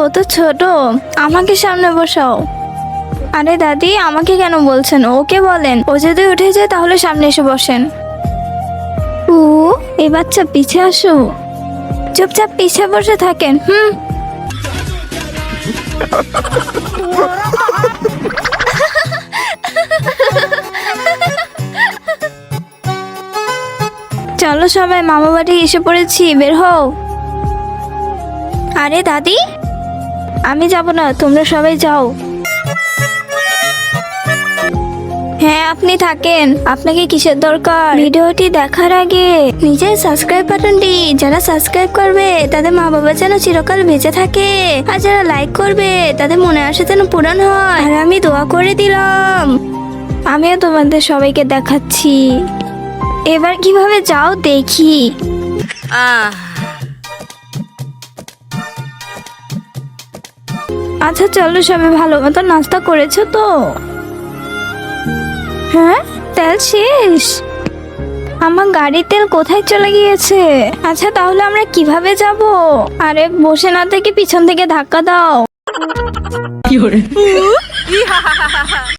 ও তো ছোট, আমাকে সামনে বসাও। আরে দাদি, আমাকে কেন বলছেন? ওকে বলেন, ও যদি উঠে যায় তাহলে সামনে এসে বসেন। ও, এই বাচ্চা পিছে আসো। চুপচাপ পিছে বসে থাকেন। চলো সবাই, মামা বাড়ি এসে পড়েছি, বের হও। আরে দাদি, আমি যাব না, তোমরা সবাই যাও। হ্যাঁ, আপনি থাকেন, আপনাকে কিসের দরকার? ভিডিওটি দেখার আগে নিজের সাবস্ক্রাইব বাটনটি যারা সাবস্ক্রাইব করবে তাদের মা বাবা যেন চিরকাল বেঁচে থাকে, আর যারা লাইক করবে তাদের মনে আসে যেন পূরণ হয়। আর আমি দোয়া করে দিলাম। আমিও তোমাদের সবাইকে দেখাচ্ছি, এবার কিভাবে যাও দেখি। আচ্ছা চলো সবাই, ভালো মতো নাস্তা করেছো তো? হ্যাঁ, তেল শেষ। আমার গাড়ির তেল কোথায় চলে গিয়েছে? আচ্ছা তাহলে আমরা কিভাবে যাব? আরে বসে না থেকে পিছন থেকে ধাক্কা দাও।